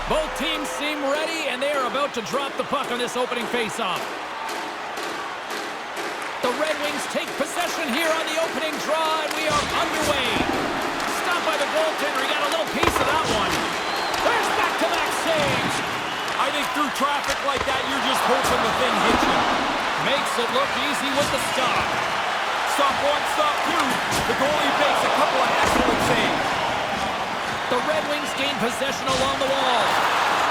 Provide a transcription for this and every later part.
Both teams seem ready, and they are about to drop the puck on this opening faceoff. The Red Wings take possession here on the opening draw, and we are underway. Stopped by the goaltender. He got a little piece of that one. There's back-to-back saves. I think through traffic like that, you're just hoping the thing hits you. Makes it look easy with the stop. Stop one, stop two. The goalie makes a couple of excellent saves. The Red Wings gain possession along the wall.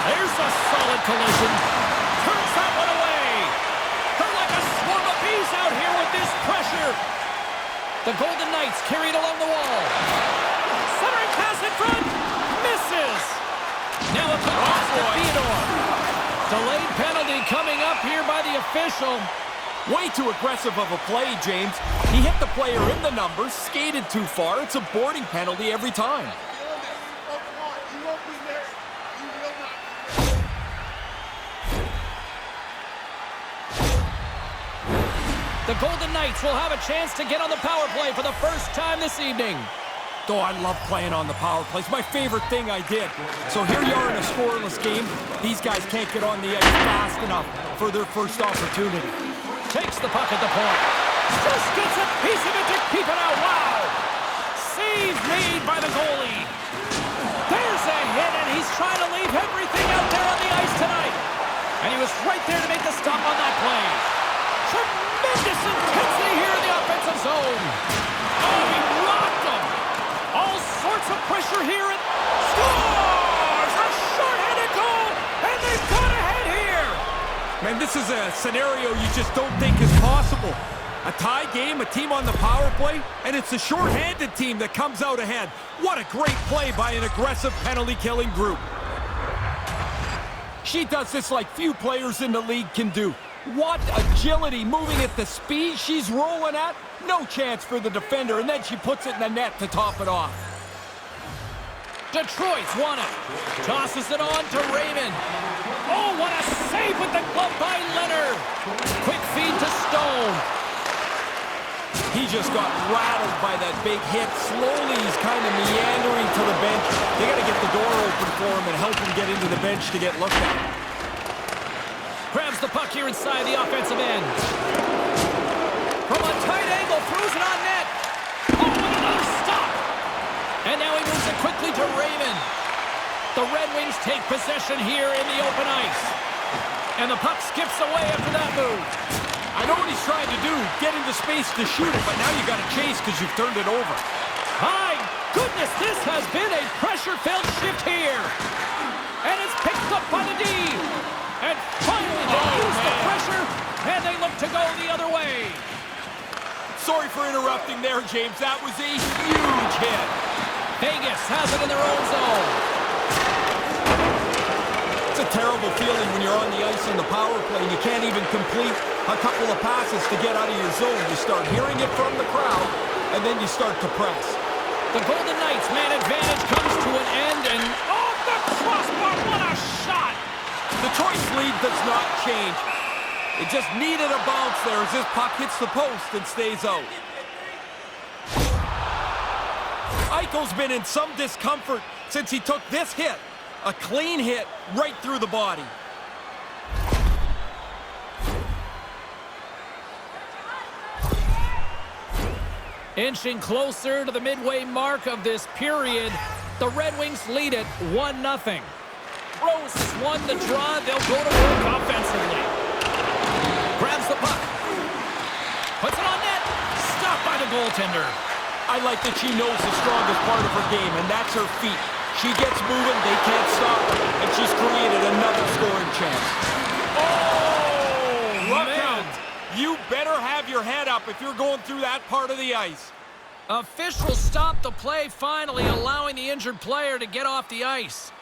There's a solid collision. Turns that one away. They're like a swarm of bees out here with this pressure. The Golden Knights carry it along the wall. Centering pass in front. Misses. Now a quick pass to Theodore. Delayed penalty coming up here by the official. Way too aggressive of a play, James. He hit the player in the numbers, skated too far. It's a boarding penalty every time. The Golden Knights will have a chance to get on the power play for the first time this evening. Oh, I love playing on the power play. It's my favorite thing I did. So here you are in a scoreless game. These guys can't get on the ice fast enough for their first opportunity. Takes the puck at the point. Just gets a piece of it to keep it out. Wow! Save made by the goalie. There's a hit, and he's trying to leave everything out there on the ice tonight. And he was right there to make the stop on that play. Tremendous intensity here in the offensive zone. Oh, he rocked him. All sorts of pressure here, and scores! A short-handed goal, and they've got ahead here. Man, this is a scenario you just don't think is possible. A tie game, a team on the power play, and it's a short-handed team that comes out ahead. What a great play by an aggressive penalty-killing group. She does this like few players in the league can do. What agility, moving at the speed she's rolling at. No chance for the defender, and then she puts it in the net to top it off. Detroit's won it. Tosses it on to Raymond. Oh, what a save with the glove by Leonard. Quick feed to Stone. He just got rattled by that big hit. Slowly, he's kind of meandering to the bench. They got to get the door open for him and help him get into the bench to get looked at. Grabs the puck here inside the offensive end. From a tight angle, throws it on net. Oh, what another stop. And now he moves it quickly to Raymond. The Red Wings take possession here in the open ice. And the puck skips away after that move. I know what he's trying to do, get into space to shoot it, but now you got to chase because you've turned it over. My goodness, this has been a pressure-filled shift here. And it's picked up by the D. And finally they use the pressure, and they look to go the other way. Sorry for interrupting there, James. That was a huge hit. Vegas has it in their own zone. It's a terrible feeling when you're on the ice in the power play and you can't even complete a couple of passes to get out of your zone. You start hearing it from the crowd, and then you start to press. The Golden Knights' man advantage comes to an end, and off the crossbar, what a shot! Detroit's lead does not change. It just needed a bounce there as this puck hits the post and stays out. Eichel's been in some discomfort since he took this hit. A clean hit right through the body. Inching closer to the midway mark of this period, the Red Wings lead it 1-0. Rose has won the draw. They'll go to work offensively. Grabs the puck. Puts it on net. Stopped by the goaltender. I like that she knows the strongest part of her game, and that's her feet. She gets moving, they can't stop her, and she's created another scoring chance. Oh, look out! You better have your head up if you're going through that part of the ice. Officials stop the play finally, allowing the injured player to get off the ice.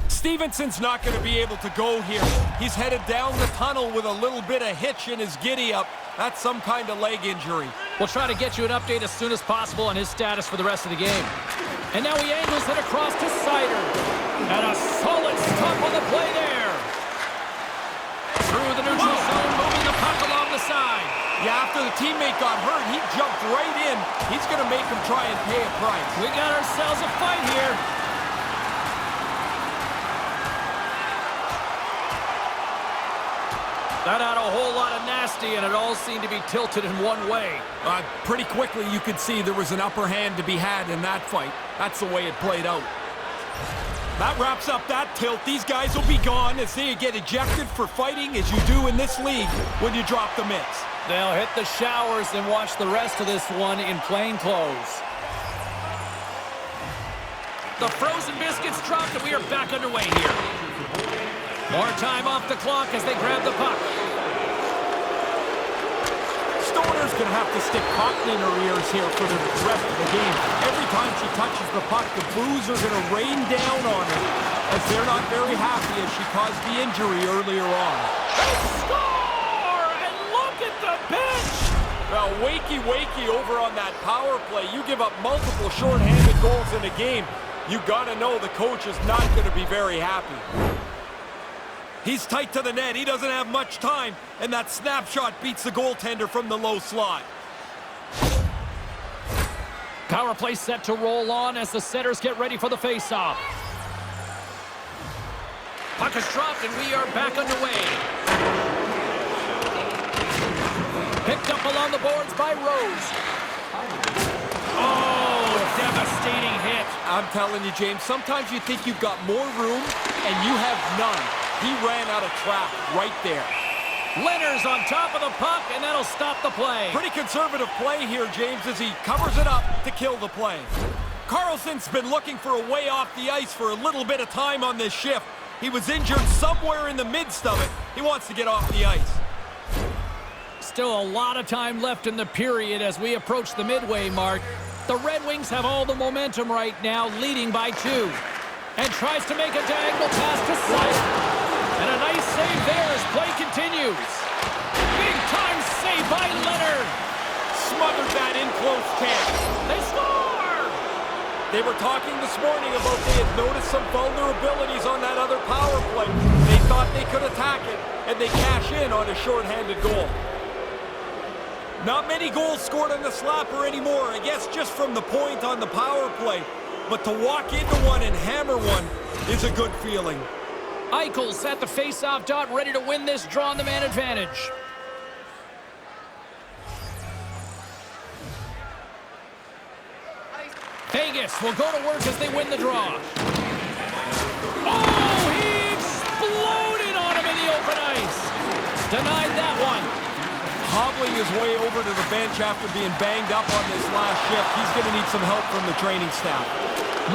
Stevenson's not going to be able to go here. He's headed down the tunnel with a little bit of hitch in his giddy-up. That's some kind of leg injury. We'll try to get you an update as soon as possible on his status for the rest of the game. And now he angles it across to Sider. And a solid stop on the play there. Through the neutral zone, moving the puck along the side. Yeah, after the teammate got hurt, he jumped right in. He's going to make him try and pay a price. We got ourselves a fight here. That had a whole lot of nasty, and it all seemed to be tilted in one way. Pretty quickly, you could see there was an upper hand to be had in that fight. That's the way it played out. That wraps up that tilt. These guys will be gone as they get ejected for fighting, as you do in this league when you drop the mitts. They'll hit the showers and watch the rest of this one in plain clothes. The frozen biscuits dropped, and we are back underway here. More time off the clock as they grab the puck. Stoner's going to have to stick cotton in her ears here for the rest of the game. Every time she touches the puck, the boos are going to rain down on her, as they're not very happy as she caused the injury earlier on. They score! And look at the bench! Well, wakey over on that power play. You give up multiple shorthanded goals in a game, you got to know the coach is not going to be very happy. He's tight to the net. He doesn't have much time, and that snapshot beats the goaltender from the low slot. Power play set to roll on as the setters get ready for the face-off. Puck is dropped, and we are back underway. Picked up along the boards by Rose. Oh, devastating hit. I'm telling you, James, sometimes you think you've got more room, and you have none. He ran out of track right there. Leonard's on top of the puck, and that'll stop the play. Pretty conservative play here, James, as he covers it up to kill the play. Carlson's been looking for a way off the ice for a little bit of time on this shift. He was injured somewhere in the midst of it. He wants to get off the ice. Still a lot of time left in the period as we approach the midway mark. The Red Wings have all the momentum right now, leading by 2. And tries to make a diagonal pass to Seider. And a nice save there as play continues. Big-time save by Leonard. Smothered that in close chance. They score! They were talking this morning about they had noticed some vulnerabilities on that other power play. They thought they could attack it, and they cash in on a shorthanded goal. Not many goals scored on the slapper anymore, I guess just from the point on the power play. But to walk into one and hammer one is a good feeling. Eichel's at the face-off dot, ready to win this draw on the man advantage. Vegas will go to work as they win the draw. Oh, he exploded on him in the open ice. Denied that one. Hobbling his way over to the bench after being banged up on this last shift. He's going to need some help from the training staff.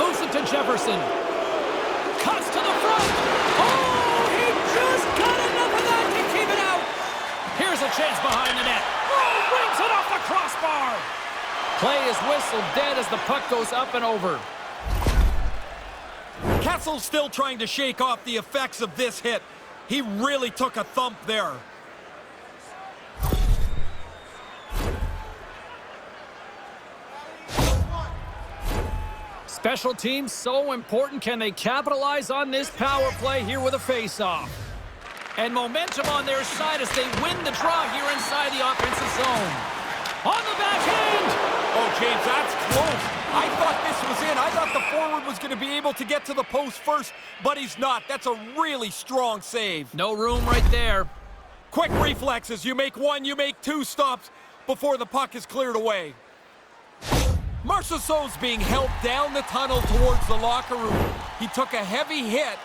Moves it to Jefferson. Cuts to the front. Oh, he just got enough of that to keep it out. Here's a chance behind the net. Oh, brings it off the crossbar. Play is whistled dead as the puck goes up and over. Kessel's still trying to shake off the effects of this hit. He really took a thump there. Special teams so important. Can they capitalize on this power play here with a face-off? And momentum on their side as they win the draw here inside the offensive zone. On the backhand! Oh, James, that's close. I thought this was in. I thought the forward was going to be able to get to the post first, but he's not. That's a really strong save. No room right there. Quick reflexes. You make one, you make 2 stops before the puck is cleared away. Marchessault's being helped down the tunnel towards the locker room. He took a heavy hit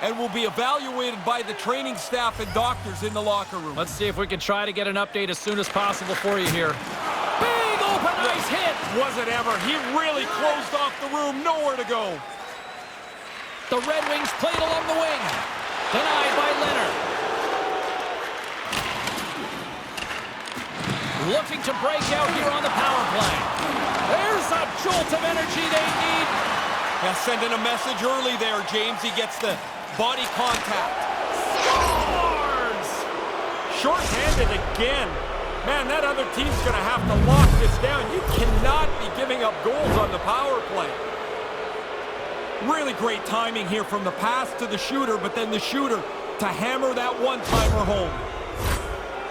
and will be evaluated by the training staff and doctors in the locker room. Let's see if we can try to get an update as soon as possible for you here. Big open ice hit! Was it ever? He really closed off the room. Nowhere to go. The Red Wings played along the wing. Denied by Leonard. Looking to break out here on the power play. There's a jolt of energy they need. Yeah, sending a message early there, James. He gets the body contact. Scores! Short-handed again. Man, that other team's going to have to lock this down. You cannot be giving up goals on the power play. Really great timing here from the pass to the shooter, but then the shooter to hammer that one-timer home.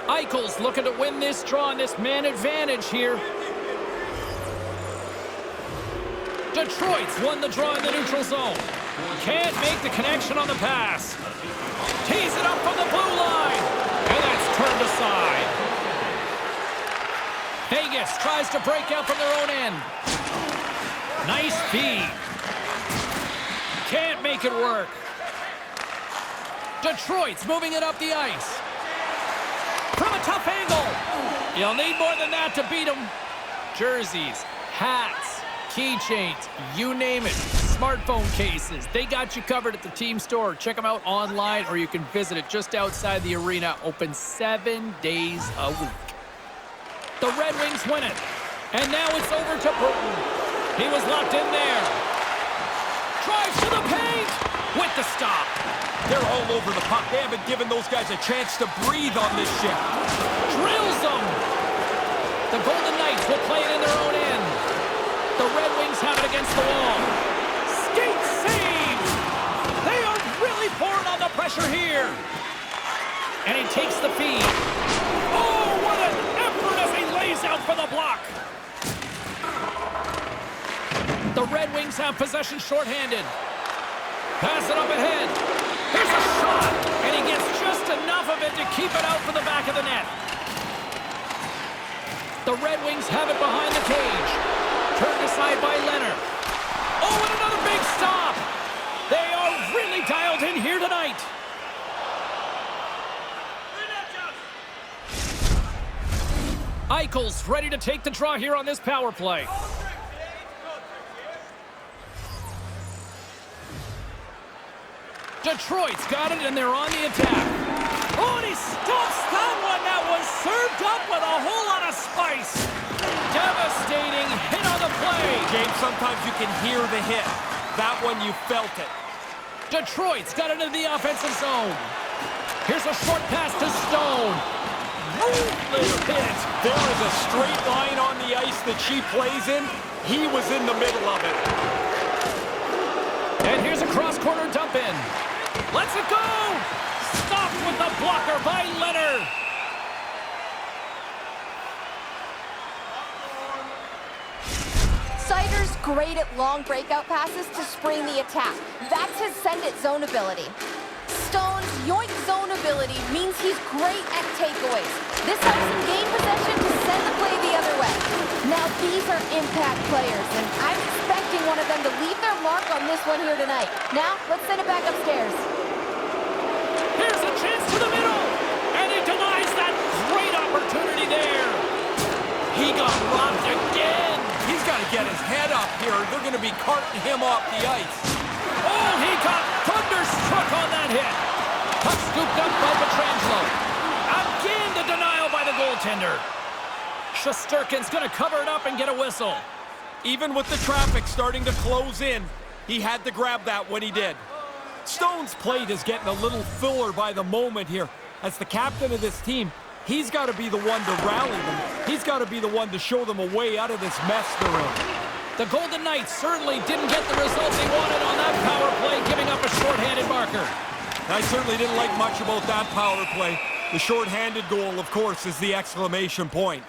Eichel's looking to win this draw on this man advantage here. Detroit's won the draw in the neutral zone. Can't make the connection on the pass. Tees it up from the blue line. turned aside. Vegas tries to break out from their own end. Nice feed. Can't make it work. Detroit's moving it up the ice. From a tough angle. You'll need more than that to beat them. Jerseys, hats, keychains, you name it. Smartphone cases. They got you covered at the team store. Check them out online, or you can visit it just outside the arena. Open 7 days a week. The Red Wings win it. And now it's over to Bruton. He was locked in there. Drives to the paint with the stop. They're all over the puck. They haven't given those guys a chance to breathe on this shift. Drills them. The Golden Knights will play it in their own end. The Red Wings have it against the wall. Skate save. They are really pouring on the pressure here. And he takes the feed. Oh, what an effort as he lays out for the block. The Red Wings have possession shorthanded. Pass it up ahead. Here's a shot, and he gets just enough of it to keep it out for the back of the net. The Red Wings have it behind the cage. Turned aside by Leonard. Oh, and another big stop. They are really dialed in here tonight. Eichel's ready to take the draw here on this power play. Detroit's got it, and they're on the attack. Oh, and he stops that one. That was served up with a whole lot of spice. Devastating hit on the play. James, sometimes you can hear the hit. That one, you felt it. Detroit's got it into the offensive zone. Here's a short pass to Stone. Ruthless hit. There is a straight line on the ice that she plays in. He was in the middle of it. And here's a cross-corner dump in. Let's it go! Stopped with the blocker by Leonard. Sider's great at long breakout passes to spring the attack. That's his send-it zone ability. Stone's yoink zone ability means he's great at takeaways. This helps him gain possession to send the play the other way. Now these are impact players, and I'm expecting one of them to leave their mark on this one here tonight. Now, let's send it back upstairs. Here's a chance to the middle, and he denies that great opportunity there. He got robbed again. He's got to get his head up here. They're going to be carting him off the ice. Oh, he got thunderstruck on that hit. Puck scooped up by Pietrangelo. Again, the denial by the goaltender. Shesterkin's going to cover it up and get a whistle. Even with the traffic starting to close in, he had to grab that when he did. Stone's plate is getting a little fuller by the moment here. As the captain of this team, he's got to be the one to rally them. He's got to be the one to show them a way out of this mess they're in. The Golden Knights certainly didn't get the result they wanted on that power play, giving up a shorthanded marker. I certainly didn't like much about that power play. The shorthanded goal, of course, is the exclamation point.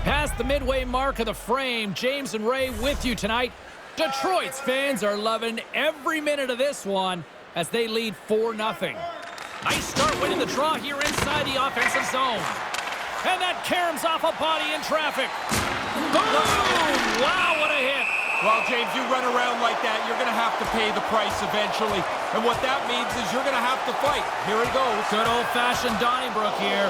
Past the midway mark of the frame, James and Ray with you tonight. Detroit's fans are loving every minute of this one as they lead 4-0. Nice start winning the draw here inside the offensive zone. And that caroms off a body in traffic. Boom! Wow, what a hit. Well, James, you run around like that, you're going to have to pay the price eventually. And what that means is you're going to have to fight. Here it goes. Good old-fashioned Donnybrook here.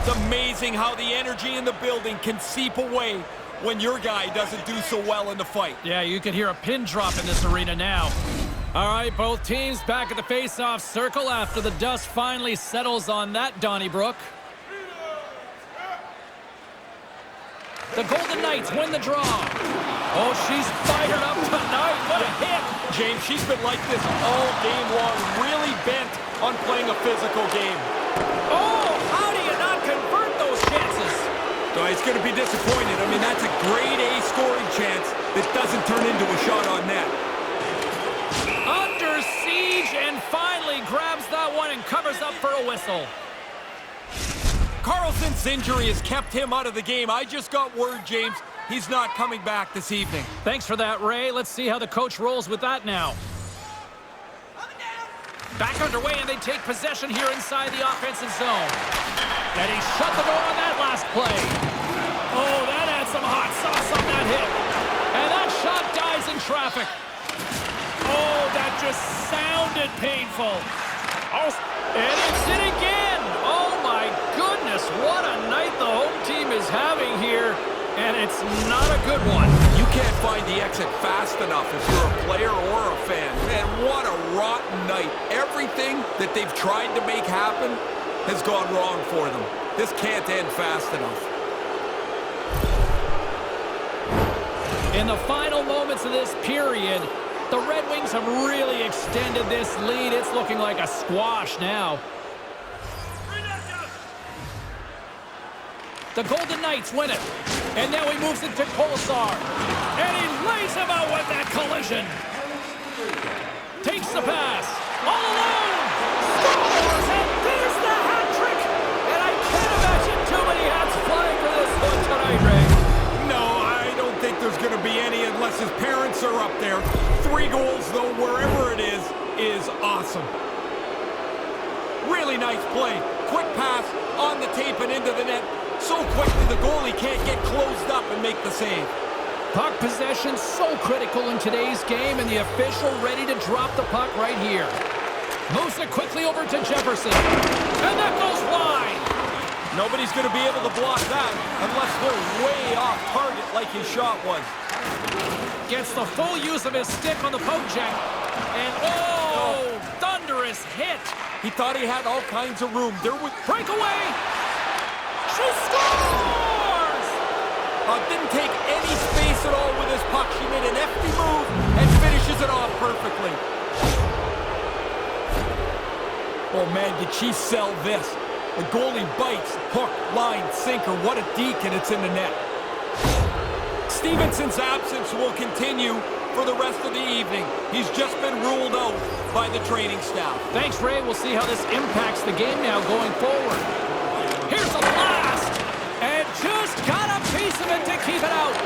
It's amazing how the energy in the building can seep away when your guy doesn't do so well in the fight. Yeah, you can hear a pin drop in this arena now. All right, both teams back at the face-off circle after the dust finally settles on that Donnybrook. The Golden Knights win the draw. Oh, she's fired up tonight. What a hit. James, she's been like this all game long, really bent on playing a physical game. Oh, how do you not convert those chances? So it's going to be disappointed. I mean, that's a grade A scoring chance that doesn't turn into a shot on net. Under siege and finally grabs that one and covers up for a whistle. Carlson's injury has kept him out of the game. I just got word, James, he's not coming back this evening. Thanks for that, Ray. Let's see how the coach rolls with that now. Back underway, and they take possession here inside the offensive zone. And he shut the door on that last play. Oh, that had some hot sauce on that hit. And that shot dies in traffic. Oh, that just sounded painful. Oh, and it's in again. Oh, my goodness. What a night the home team is having here. And it's not a good one. You can't find the exit fast enough if you're a player or a fan. Man, what a rotten night. Everything that they've tried to make happen has gone wrong for them. This can't end fast enough. In the final moments of this period, the Red Wings have really extended this lead. It's looking like a squash now. The Golden Knights win it. And now he moves it to Kolesar. And he lays him out with that collision. Takes the pass. All alone. Scores, and there's the hat trick. And I can't imagine too many hats flying for this one tonight, Ray. No, I don't think there's going to be any unless his parents are up there. 3 goals, though, wherever it is awesome. Really nice play. Quick pass on the tape and into the net. So quickly the goalie can't get closed up and make the save. Puck possession so critical in today's game, and the official ready to drop the puck right here. Moves it quickly over to Jefferson. And that goes wide. Nobody's going to be able to block that unless they're way off target like his shot was. Gets the full use of his stick on the poke check. And oh, thunderous hit. He thought he had all kinds of room. There was breakaway. She scores! Didn't take any space at all with his puck. She made an hefty move and finishes it off perfectly. Oh man, did she sell this? The goalie bites, hook, line, sinker. What a deke, and it's in the net. Stevenson's absence will continue for the rest of the evening. He's just been ruled out by the training staff. Thanks, Ray. We'll see how this impacts the game now going forward. Here's a blast! And just got a piece of it to keep it out.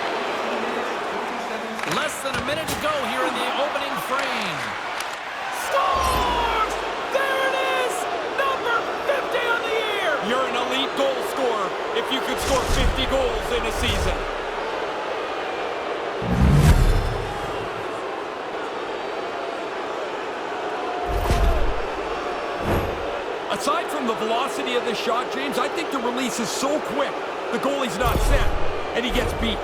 Less than a minute to go here in the opening frame. Scores! There it is! Number 50 on the year! You're an elite goal scorer if you could score 50 goals in a season. Aside from the velocity of the shot, James, I think the release is so quick, the goalie's not set, and he gets beat.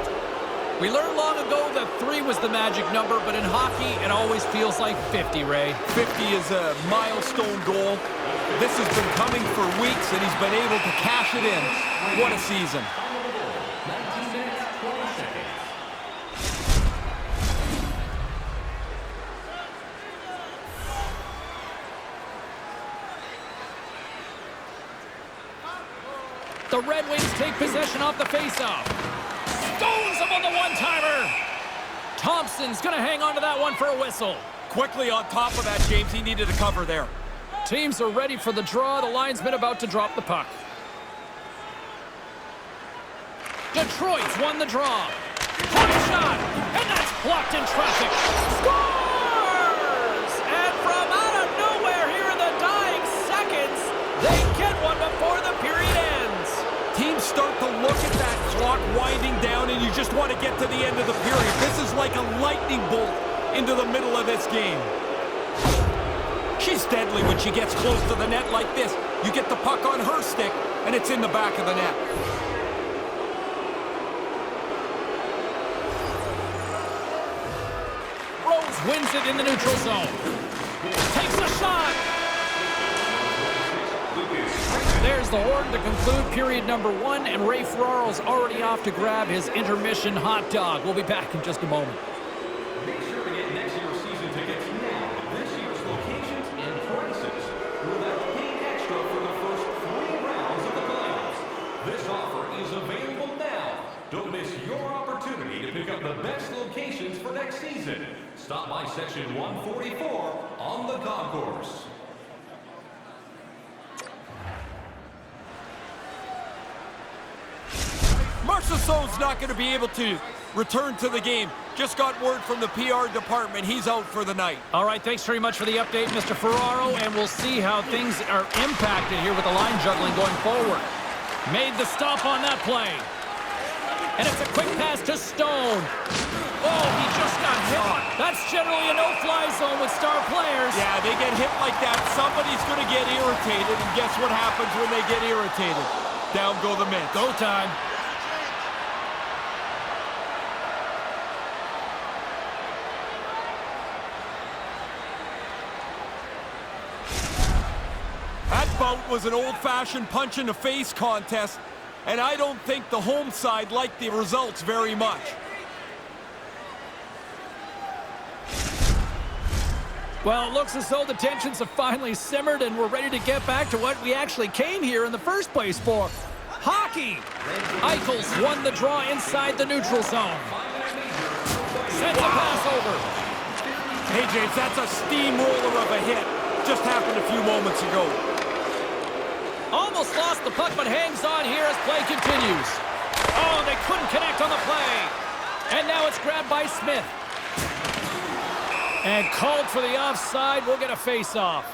We learned long ago that 3 was the magic number, but in hockey, it always feels like 50, Ray. 50 is a milestone goal. This has been coming for weeks, and he's been able to cash it in. What a season. The Red Wings take possession off the faceoff. Stones him on the one-timer. Thompson's going to hang on to that one for a whistle. Quickly on top of that, James, he needed a cover there. Teams are ready for the draw. The linesman about to drop the puck. Detroit's won the draw. Point shot, and that's blocked in traffic. Scores! And from out of nowhere here in the dying seconds, they get one before the period ends. Teams start to look at that clock winding down, and you just want to get to the end of the period. This is like a lightning bolt into the middle of this game. She's deadly when she gets close to the net like this. You get the puck on her stick, and it's in the back of the net. Rose wins it in the neutral zone. Takes a shot. There's the horn to conclude period number 1, and Ray Ferraro's already off to grab his intermission hot dog. We'll be back in just a moment. Make sure to get next year's season tickets now at this year's locations and prices without paying extra for the first 3 rounds of the playoffs. This offer is available now. Don't miss your opportunity to pick up the best locations for next season. Stop by section 144 on the concourse. Sisso's not going to be able to return to the game. Just got word from the PR department. He's out for the night. All right, thanks very much for the update, Mr. Ferraro, and we'll see how things are impacted here with the line juggling going forward. Made the stop on that play. And it's a quick pass to Stone. Oh, he just got hit. That's generally a no-fly zone with star players. Yeah, they get hit like that. Somebody's going to get irritated, and guess what happens when they get irritated? Down go the Mets. Go time. That bout was an old-fashioned punch-in-the-face contest, and I don't think the home side liked the results very much. Well, it looks as though the tensions have finally simmered and we're ready to get back to what we actually came here in the first place for. Hockey! Eichels won the draw inside the neutral zone. Sends a pass over. Hey, James, that's a steamroller of a hit. Just happened a few moments ago. Almost lost the puck, but hangs on here as play continues. Oh, they couldn't connect on the play. And now it's grabbed by Smith. And called for the offside. We'll get a face-off.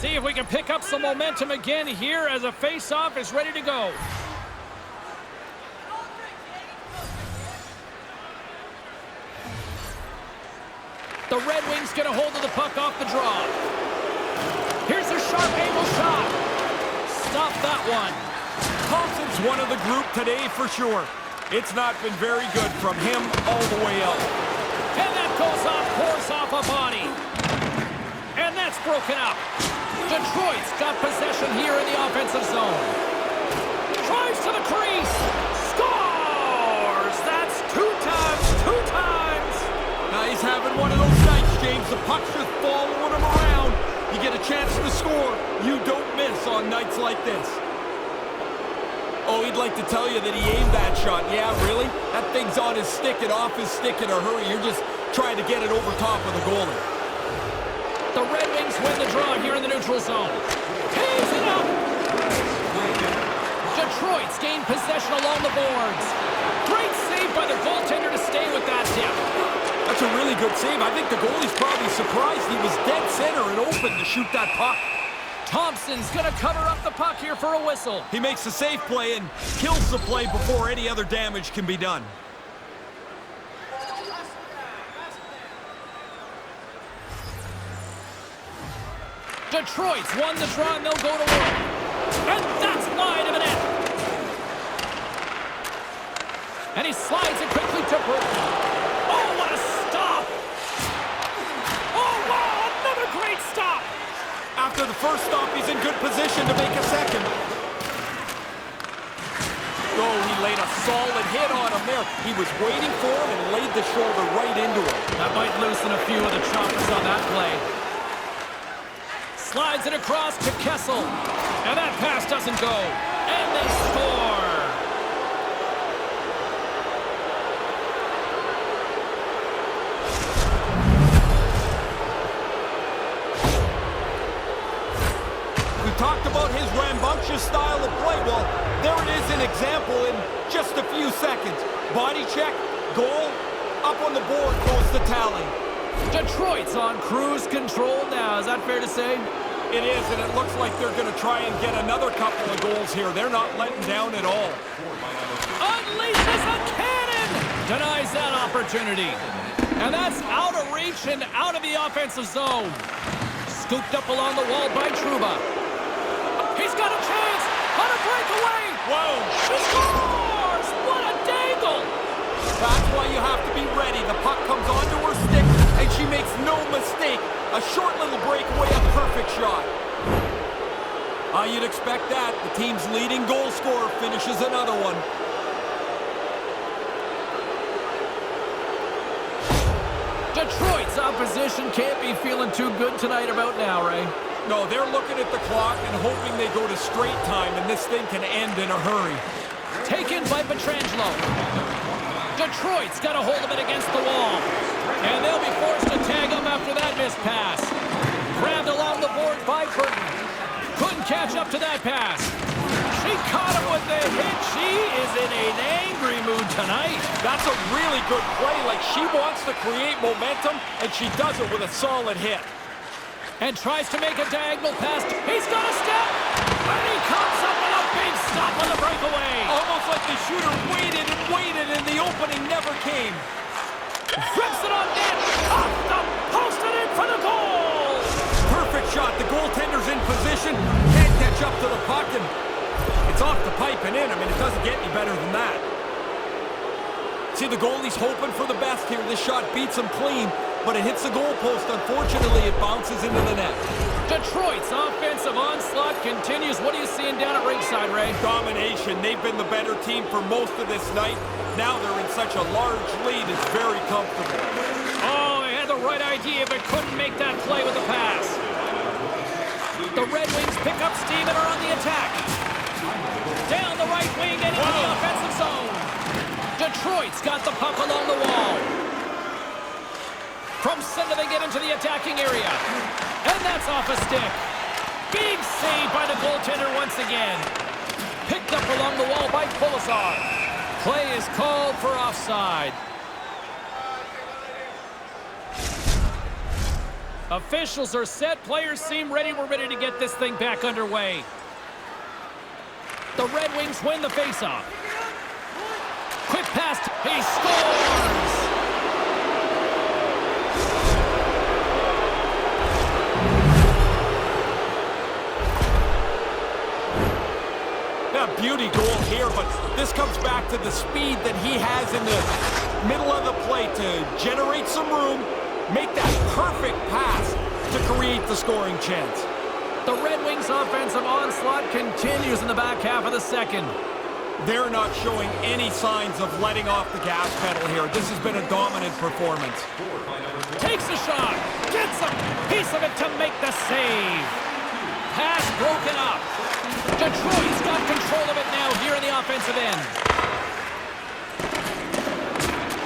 See if we can pick up some momentum again here as a face-off is ready to go. The Red Wings get a hold of the puck off the draw. Here's a sharp angle shot. Stop that one. Thompson's one of the group today for sure. It's not been very good from him all the way up. And that goes off, pours off a body. And that's broken up. Detroit's got possession here in the offensive zone. Drives to the crease. Scores! That's two times. Now he's having one of those nights, James. The puck's just following him around. You get a chance to score. You don't miss on nights like this. Oh, he'd like to tell you that he aimed that shot. Yeah, really? That thing's on his stick and off his stick in a hurry. You're just trying to get it over top of the goalie. The Red Wings win the draw here in the neutral zone. Pays it up! Detroit's gained possession along the boards. Great save by the goaltender to stay with that tip. That's a really good save. I think the goalie's probably surprised he was dead center and open to shoot that puck. Thompson's going to cover up the puck here for a whistle. He makes a safe play and kills the play before any other damage can be done. Detroit's won the draw and they'll go to work. And that's wide of the net. And he slides it quickly to Brook. Oh, what a stop! Oh, wow, another great stop! After the first stop, he's in good position to make a second. Oh, he laid a solid hit on him there. He was waiting for him and laid the shoulder right into him. That might loosen a few of the choppers on that play. Slides it across to Kessel. And that pass doesn't go. And they score! We talked about his rambunctious style of play. Well, there it is, an example in just a few seconds. Body check, goal, up on the board goes the tally. Detroit's on cruise control now. Is that fair to say? It is, and it looks like they're going to try and get another couple of goals here. They're not letting down at all. Unleashes a cannon! Denies that opportunity. And that's out of reach and out of the offensive zone. Scooped up along the wall by Trouba. He's got a chance on a breakaway. Whoa! She scores! What a dangle! That's why you have to be ready. The puck comes onto her stick, and she makes no mistake. A short little breakaway, a perfect shot. You'd expect that. The team's leading goal scorer finishes another one. Detroit's opposition can't be feeling too good tonight about now, Ray. No, they're looking at the clock and hoping they go to straight time, and this thing can end in a hurry. Taken by Pietrangelo. Detroit's got a hold of it against the wall. And they'll be forced to tag up after that missed pass. Grabbed along the board by Burton. Couldn't catch catch up to that pass. She caught him with the hit. She is in an angry mood tonight. That's a really good play. Like, she wants to create momentum, and she does it with a solid hit. And tries to make a diagonal pass. He's got a step. And he comes up with a big stop on the breakaway. Almost like the shooter waited and waited, and the opening never came. Rips it on net. Off the post and in for the goal. Perfect shot. The goaltender's in position. Can't catch up to the puck, and it's off the pipe and in. I mean, it doesn't get any better than that. See, the goalie's hoping for the best here. This shot beats him clean, but it hits the goalpost. Unfortunately, it bounces into the net. Detroit's offensive onslaught continues. What are you seeing down at ringside, Ray? Domination. They've been the better team for most of this night. Now they're in such a large lead. It's very comfortable. Oh, he had the right idea, but couldn't make that play with the pass. The Red Wings pick up steam and are on the attack. Down the right wing and into the offensive zone. Detroit's got the puck along the wall. From center they get into the attacking area. And that's off a stick. Big save by the goaltender once again. Picked up along the wall by Polisar. Play is called for offside. Officials are set. Players seem ready. We're ready to get this thing back underway. The Red Wings win the faceoff. Quick pass. He scores! A beauty goal here, but this comes back to the speed that he has in the middle of the play to generate some room, make that perfect pass to create the scoring chance. The Red Wings offensive onslaught continues in the back half of the second. They're not showing any signs of letting off the gas pedal here. This has been a dominant performance. Takes a shot, gets a piece of it to make the save. Pass broken up. Detroit's got control of it now here in the offensive end.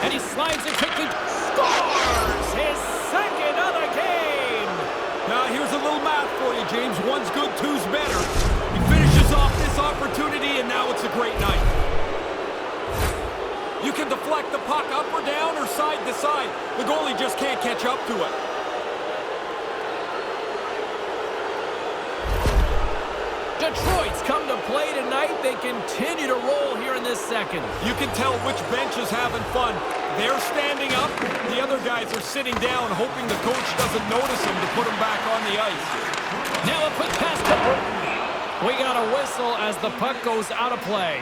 And he slides it quickly. Scores his second of the game. Now here's a little math for you, James. One's good, two's better. He finishes off this opportunity, and now it's a great night. You can deflect the puck up or down or side to side. The goalie just can't catch up to it. Detroit's come to play tonight. They continue to roll here in this second. You can tell which bench is having fun. They're standing up. The other guys are sitting down, hoping the coach doesn't notice them to put them back on the ice. Now a quick pass to Burton. We got a whistle as the puck goes out of play.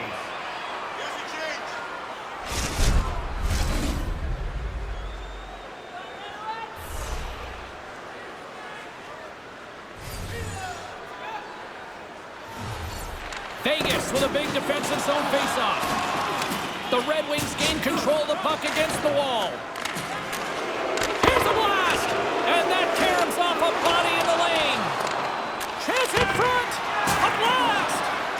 Vegas with a big defensive zone faceoff. The Red Wings gain control of the puck against the wall. Here's a blast! And that caroms off a body in the lane. Chance in front! A blast!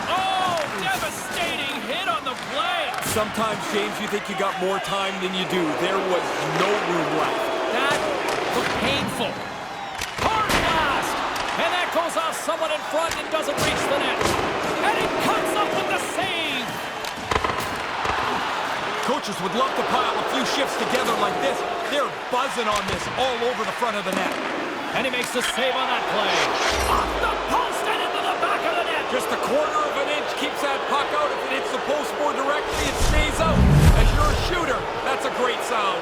Oh, devastating hit on the play. Sometimes, James, you think you got more time than you do. There was no room left. That was painful. Hard blast! And that goes off someone in front and doesn't reach the net. And he comes up with the save! Coaches would love to pile a few shifts together like this. They're buzzing on this all over the front of the net. And he makes the save on that play. Off the post and into the back of the net! Just a quarter of an inch keeps that puck out. If it hits the post more directly, it stays out. As you're a shooter, that's a great sound.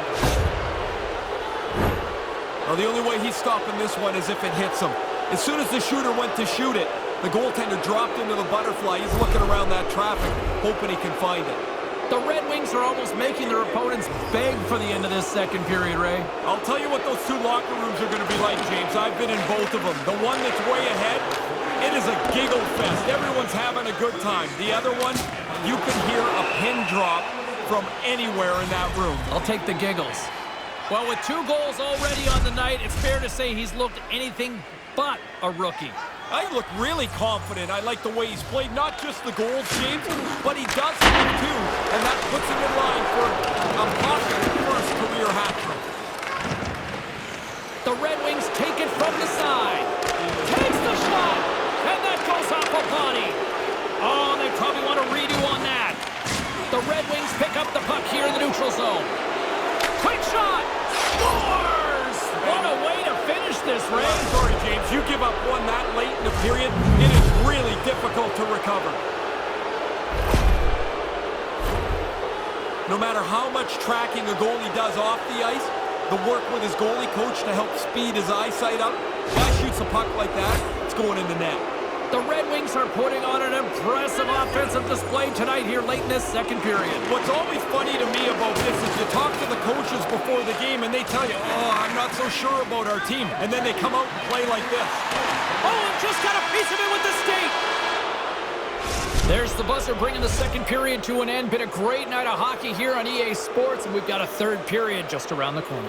Well, the only way he's stopping this one is if it hits him. As soon as the shooter went to shoot it, the goaltender dropped into the butterfly. He's looking around that traffic, hoping he can find it. The Red Wings are almost making their opponents beg for the end of this second period, Ray. I'll tell you what those two locker rooms are going to be like, James. I've been in both of them. The one that's way ahead, it is a giggle fest. Everyone's having a good time. The other one, you can hear a pin drop from anywhere in that room. I'll take the giggles. Well, with 2 goals already on the night, it's fair to say he's looked anything but a rookie. I look really confident. I like the way he's played, not just the goals, James, but he does it too, and that puts him in line for a possible first career hat trick. The Red Wings take it from the side. Takes the shot. And that goes off a body. Oh, they probably want a redo on that. The Red Wings pick up the puck here in the neutral zone. Quick shot! Scores! What a way to finish this, Ray. Sorry, James. You give up one that late in the period, it is really difficult to recover. No matter how much tracking a goalie does off the ice, the work with his goalie coach to help speed his eyesight up, guy shoots a puck like that, it's going in the net. The Red Wings are putting on an impressive offensive display tonight here late in this second period. What's always funny to me about this is you talk to the coaches before the game and they tell you, oh, I'm not so sure about our team. And then they come out and play like this. Oh, and just got a piece of it with the skate. There's the buzzer bringing the second period to an end. Been a great night of hockey here on EA Sports, and we've got a third period just around the corner.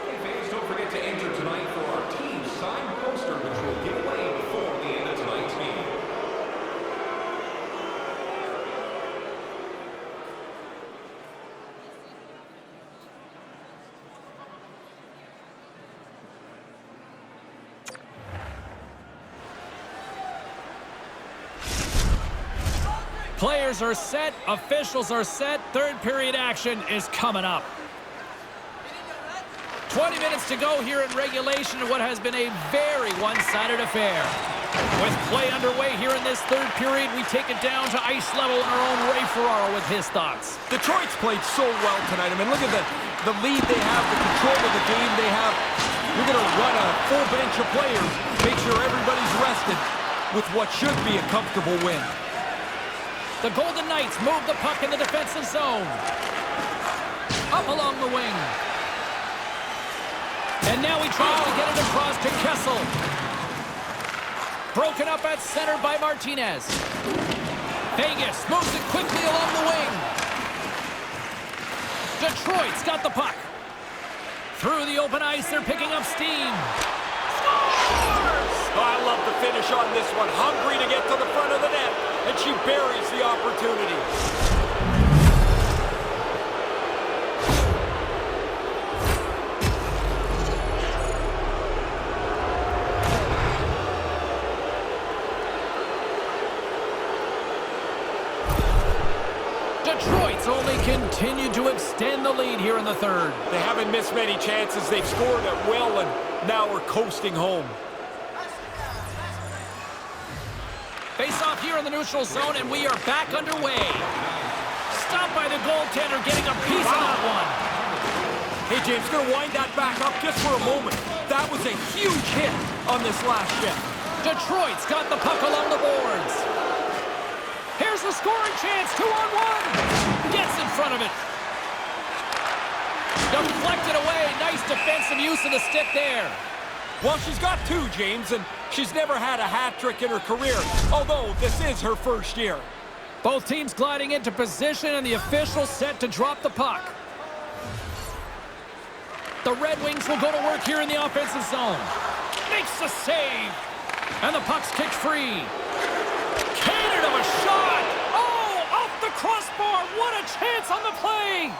Hey fans, don't forget to enter tonight for our team signed poster, which we'll give away before the end of tonight's game. Players are set, officials are set, third period action is coming up. 20 minutes to go here in regulation in what has been a very one-sided affair. With play underway here in this third period, we take it down to ice level, and our own Ray Ferraro with his thoughts. Detroit's played so well tonight. I mean, look at the lead they have, the control of the game they have. You're going to run a full bench of players, make sure everybody's rested with what should be a comfortable win. The Golden Knights move the puck in the defensive zone. Up along the wing. And now he tries to get it across to Kessel. Broken up at center by Martinez. Vegas moves it quickly along the wing. Detroit's got the puck. Through the open ice, they're picking up steam. Scores! Oh, I love the finish on this one. Hungry to get to the front of the net, and she buries the opportunity. Detroit's only continued to extend the lead here in the third. They haven't missed many chances. They've scored at will, and now we're coasting home. Face-off here in the neutral zone, and we are back underway. Stopped by the goaltender, getting a piece of that one. Hey, James, gonna wind that back up just for a moment. That was a huge hit on this last shift. Detroit's got the puck along the boards. Here's the scoring chance, 2-on-1. Gets in front of it. Deflected away, nice defensive use of the stick there. Well, she's got two, James, and she's never had a hat trick in her career, although this is her first year. Both teams gliding into position, and the official set to drop the puck. The Red Wings will go to work here in the offensive zone. Makes the save, and the puck's kicked free. Cannon of a shot! Oh, off the crossbar! What a chance on the play!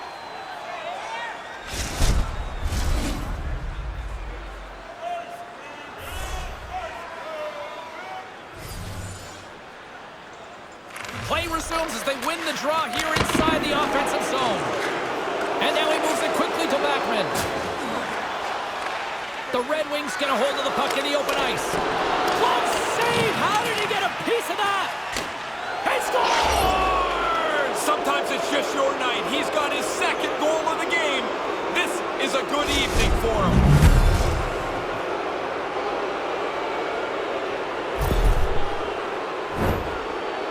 Play resumes as they win the draw here inside the offensive zone. And now he moves it quickly to Backman. The Red Wings get a hold of the puck in the open ice. Close save! How did he get a piece of that? He scores! Sometimes it's just your night. He's got his second goal of the game. This is a good evening for him.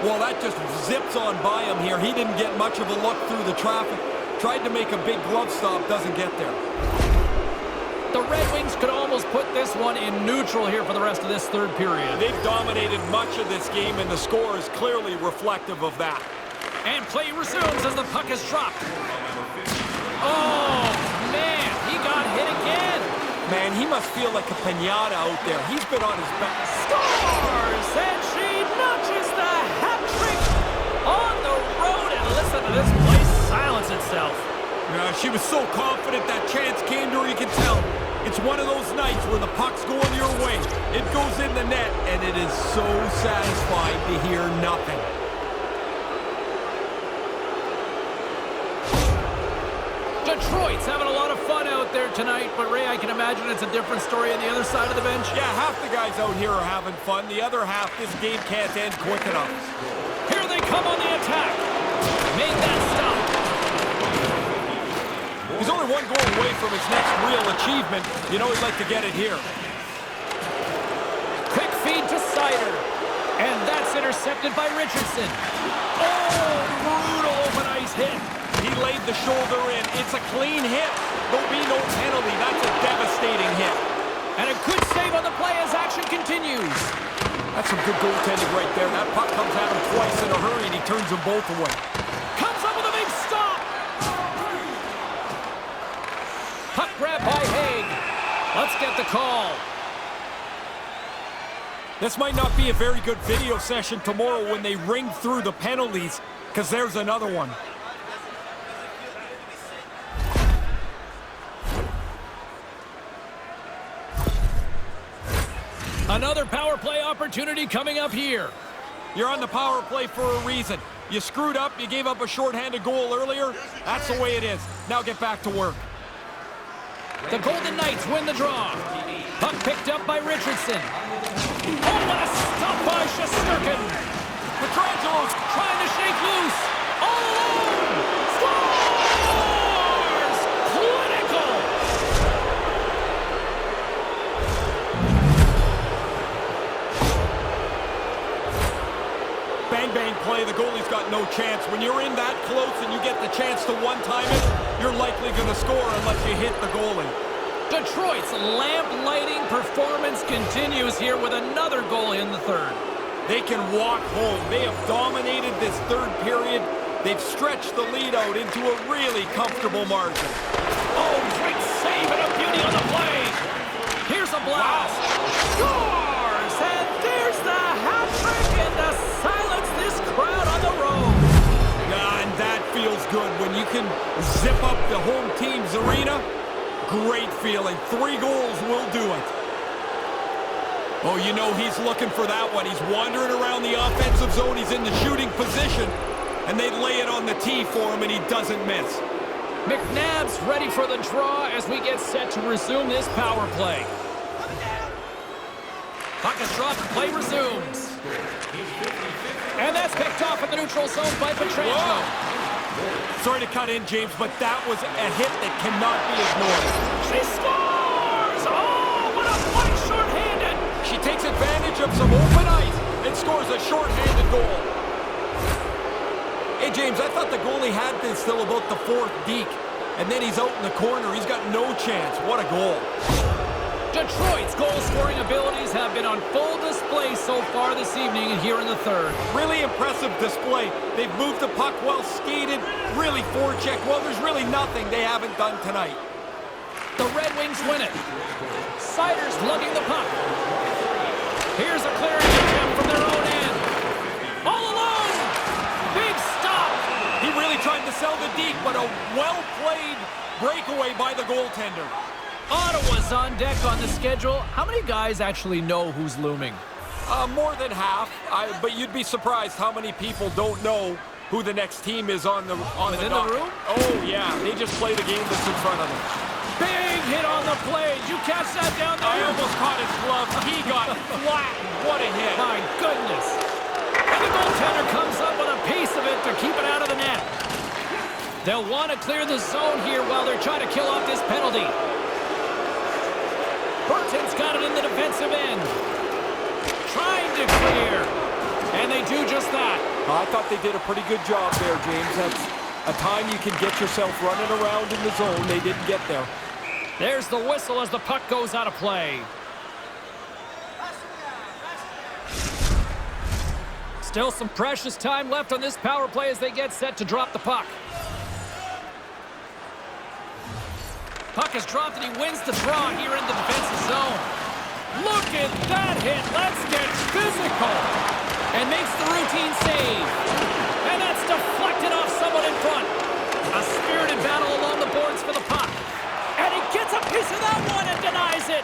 Well, that just zips on by him here. He didn't get much of a look through the traffic. Tried to make a big glove stop, doesn't get there. The Red Wings could almost put this one in neutral here for the rest of this third period. They've dominated much of this game, and the score is clearly reflective of that. And play resumes as the puck is dropped. Oh, man, he got hit again. Man, he must feel like a piñata out there. He's been on his back. Scores! And she notches the hat trick on the road. And listen to this place silence itself. She was so confident that chance came to her, you can tell. It's one of those nights where the puck's going your way. It goes in the net, and it is so satisfying to hear nothing. Detroit's having a lot of fun out there tonight, but Ray, I can imagine it's a different story on the other side of the bench. Yeah, half the guys out here are having fun. The other half, this game can't end quick enough. Here they come on the attack. Make that stop. He's only one goal away from his next real achievement. You know he'd like to get it here. Quick feed to Sider. And that's intercepted by Richardson. Oh, brutal open ice hit. He laid the shoulder in. It's a clean hit. There'll be no penalty. That's a devastating hit. And a good save on the play as action continues. That's some good goaltending right there. That puck comes at him twice in a hurry, and he turns them both away. Comes up with a big stop. Puck grab by Haig. Let's get the call. This might not be a very good video session tomorrow when they ring through the penalties, because there's another one. Another power play opportunity coming up here. You're on the power play for a reason. You screwed up, you gave up a shorthanded goal earlier. That's the way it is. Now get back to work. The Golden Knights win the draw. Puck picked up by Richardson. Oh, what a stop by Shesterkin. Petrangelo's Trying to shake loose. All alone. Scores! Clinical. bang play. The goalie's got no chance. When you're in that close and you get the chance to one-time it, you're likely going to score unless you hit the goalie. Detroit's lamp-lighting performance continues here with another goal in the third. They can walk home. They have dominated this third period. They've stretched the lead out into a really comfortable margin. Oh, great save and a beauty on the play. Here's a blast. Scores! And there's the hat trick and to silence this crowd on the road. And that feels good when you can zip up the home team's arena. Great feeling. 3 goals will do it. Oh, you know he's looking for that one. He's wandering around the offensive zone. He's in the shooting position. And they lay it on the tee for him, and he doesn't miss. McNabb's ready for the draw as we get set to resume this power play. Puck is dropped, play resumes. And that's picked off in the neutral zone by Petrangelo. Sorry to cut in, James, but that was a hit that cannot be ignored. She scores! Oh, what a play shorthanded! She takes advantage of some open ice and scores a shorthanded goal. Hey, James, I thought the goalie had this till about the 4th deke, and then he's out in the corner. He's got no chance. What a goal. Detroit's goal-scoring abilities have been on full display so far this evening and here in the third. Really impressive display. They've moved the puck well skated, really forechecked. Well, there's really nothing they haven't done tonight. The Red Wings win it. Sider's lugging the puck. Here's a clearing attempt from their own end. All alone! Big stop! He really tried to sell the deke, but a well-played breakaway by the goaltender. Ottawa's on deck on the schedule. How many guys actually know who's looming? More than half, but you'd be surprised how many people don't know who the next team is on the room? Oh, yeah. They just play the game that's in front of them. Big hit on the play. Did you catch that down there? I almost caught his glove. He got flat. What a hit. My goodness. And the goaltender comes up with a piece of it to keep it out of the net. They'll want to clear the zone here while they're trying to kill off this penalty. Burton's got it in the defensive end. Trying to clear. And they do just that. I thought they did a pretty good job there, James. That's a time you can get yourself running around in the zone. They didn't get there. There's the whistle as the puck goes out of play. Still some precious time left on this power play as they get set to drop the puck. Puck is dropped and he wins the draw here in the defensive zone. Look at that hit. Let's get physical. And makes the routine save. And that's deflected off someone in front. A spirited battle along the boards for the puck. And he gets a piece of that one and denies it.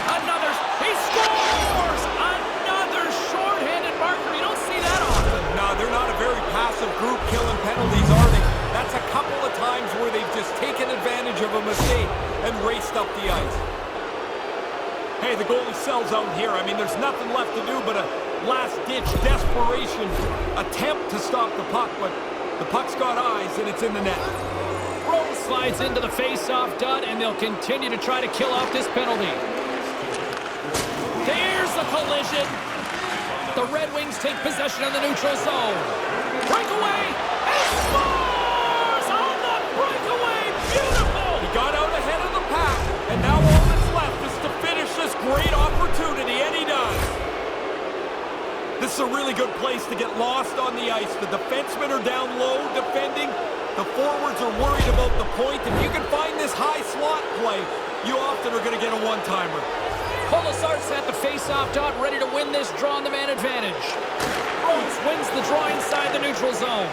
Another, he scores! Another shorthanded marker. You don't see that often. No, they're not a very passive group killing penalties, are they? That's a couple of times where they've just taken advantage of a mistake and raced up the ice. Hey, the goalie sells out here. I mean, there's nothing left to do but a last-ditch desperation attempt to stop the puck, but the puck's got eyes and it's in the net. Rose slides into the face-off dud, and they'll continue to try to kill off this penalty. There's the collision. The Red Wings take possession of the neutral zone. Breakaway, and scores on the breakaway. Beautiful. He got out ahead of the pack, and now all that's left is to finish this great opportunity, and he does. This is a really good place to get lost on the ice. The defensemen are down low defending. The forwards are worried about the point. If you can find this high slot play, you often are going to get a one-timer. Colasar's at the face-off dot, ready to win this draw on the man advantage. Rose wins the draw inside the neutral zone.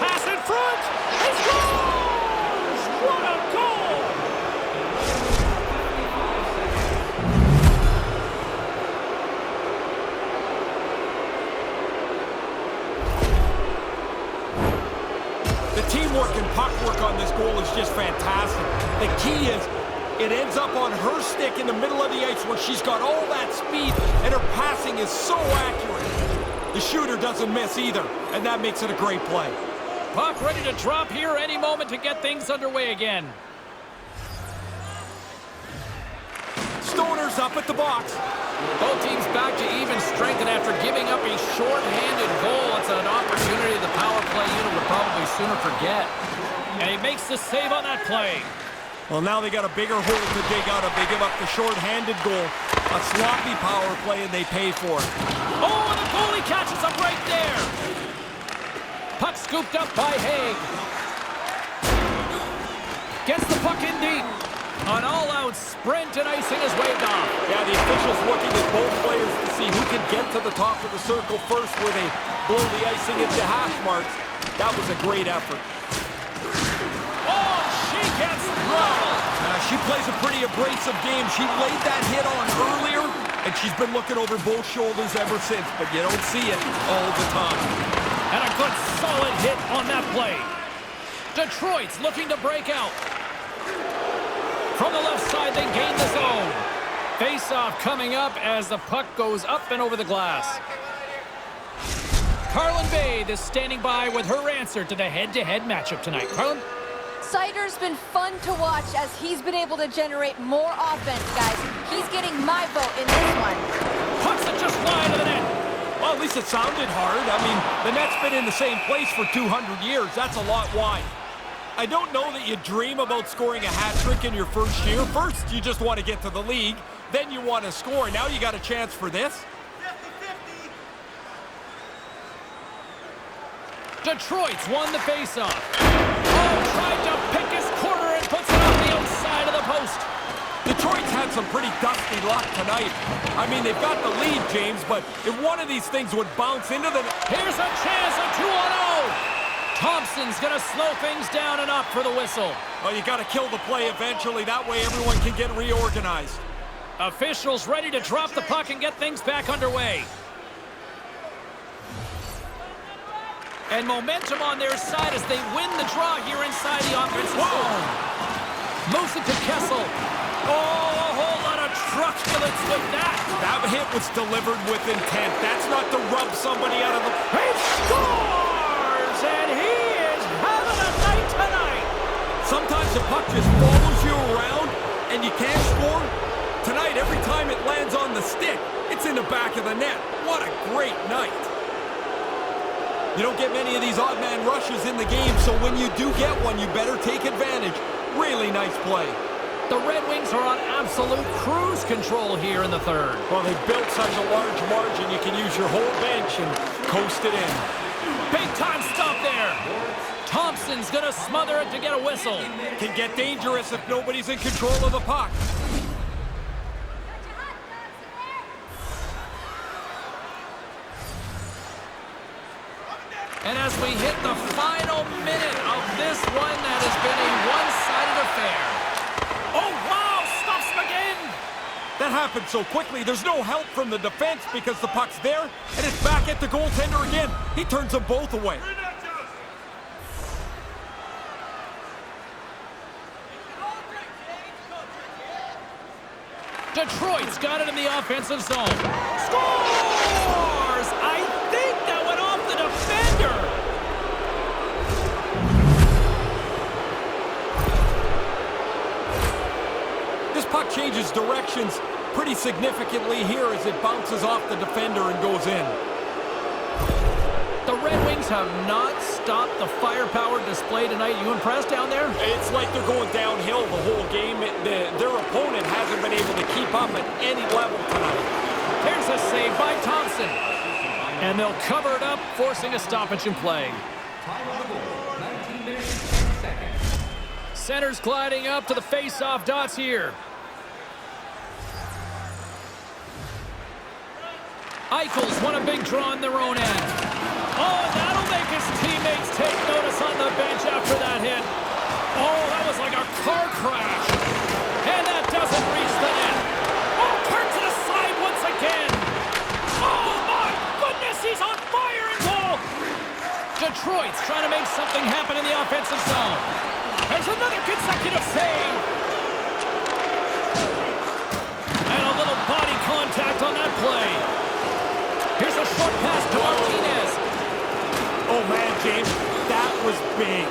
Pass in front. He scores! What a goal! The teamwork and puck work on this goal is just fantastic. The key is it ends up on her stick in the middle of the ice where she's got all that speed and her passing is so accurate. The shooter doesn't miss either, and that makes it a great play. Puck ready to drop here any moment to get things underway again. Stoner's up at the box. Both teams back to even strength, and after giving up a short-handed goal, it's an opportunity the power play unit would probably sooner forget. And he makes the save on that play. Well, now they got a bigger hole to dig out of. They give up the short-handed goal. A sloppy power play, and they pay for it. Oh, and the goalie catches up right there. Puck scooped up by Haig. Gets the puck in deep. An all-out sprint, and icing is waved off. Yeah, the officials looking at both players to see who can get to the top of the circle first where they blow the icing into hash marks. That was a great effort. Oh, she gets rolled. She plays a pretty abrasive game. She laid that hit on earlier, and she's been looking over both shoulders ever since, but you don't see it all the time. And a good solid hit on that play. Detroit's looking to break out. From the left side, they gain the zone. Face-off coming up as the puck goes up and over the glass. Carlin Bade is standing by with her answer to the head-to-head matchup tonight. Carlin? Sider's been fun to watch as he's been able to generate more offense, guys. He's getting my vote in this one. Pucks it just wide of the net. Well, at least it sounded hard. I mean, the net's been in the same place for 200 years. That's a lot wide. I don't know that you dream about scoring a hat trick in your first year. First, you just want to get to the league. Then you want to score. Now you got a chance for this. 50-50. Detroit's won the faceoff. Oh, tried to pick his corner and puts it on the outside of the post. Detroit's had some pretty dusty luck tonight. I mean, they've got the lead, James, but if one of these things would bounce into the... Here's a chance, a 2-on-0. Thompson's going to slow things down and up for the whistle. Well, you got to kill the play eventually. That way everyone can get reorganized. Officials ready to drop the puck and get things back underway. And momentum on their side as they win the draw here inside the offensive zone. Moves it to Kessel. Oh, a whole lot of truculence with that. That hit was delivered with intent. That's not to rub somebody out of the... He scores! And he is having a night tonight. Sometimes the puck just follows you around and you can't score. Tonight, every time it lands on the stick, it's in the back of the net. What a great night. You don't get many of these odd man rushes in the game, so when you do get one, you better take advantage. Really nice play. The Red Wings are on absolute cruise control here in the third. Well, they built such a large margin, you can use your whole bench and coast it in. Big time stop there. Thompson's gonna smother it to get a whistle. Can get dangerous if nobody's in control of the puck. And as we hit the final minute of this one, that has been a one-sided affair. Oh, wow! Stops him again! That happened so quickly, there's no help from the defense because the puck's there, and it's back at the goaltender again. He turns them both away. Detroit's got it in the offensive zone. Scores! I think that went off the defender. This puck changes directions pretty significantly here as it bounces off the defender and goes in. The Red Wings have not stopped the firepower display tonight. You impressed down there? It's like they're going downhill the whole game. Their opponent hasn't been able to keep up at any level tonight. Here's a save by Thompson. And they'll cover it up, forcing a stoppage in play. Time on the goal, 19 minutes, 10 seconds. Center's gliding up to the face-off dots here. Eichel's won a big draw on their own end. Oh, that'll make his teammates take notice on the bench after that hit. Oh, that was like a car crash. And that doesn't reach the net. Oh, turn to the side once again. Oh, my goodness, he's on fire in goal. Detroit's trying to make something happen in the offensive zone. There's another consecutive save. And a little body contact on that play. Here's a short pass to Martinez. Oh, man, James, that was big.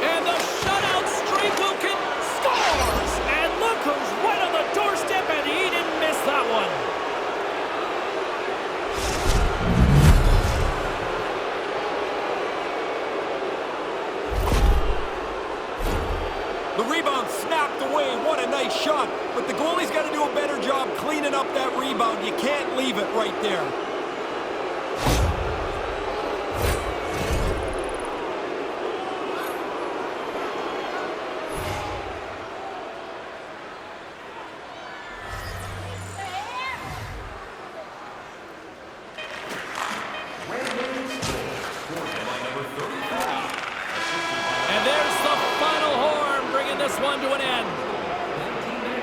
And the shutout streak will scores! And look who's right on the doorstep, and he didn't miss that one. The rebound snapped away. What a nice shot. But the goalie's got to do a better job cleaning up that rebound. You can't leave it right there.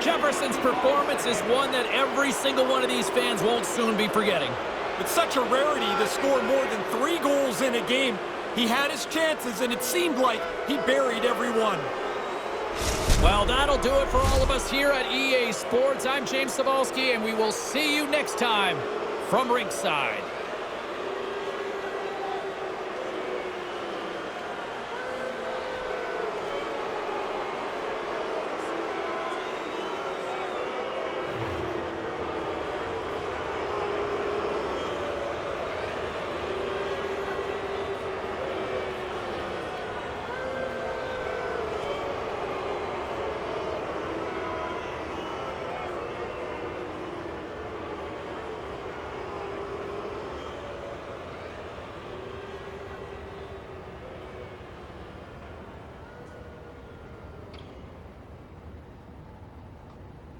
Jefferson's performance is one that every single one of these fans won't soon be forgetting. It's such a rarity to score more than 3 goals in a game. He had his chances, and it seemed like he buried every one. Well, that'll do it for all of us here at EA Sports. I'm James Cebulski, and we will see you next time from ringside.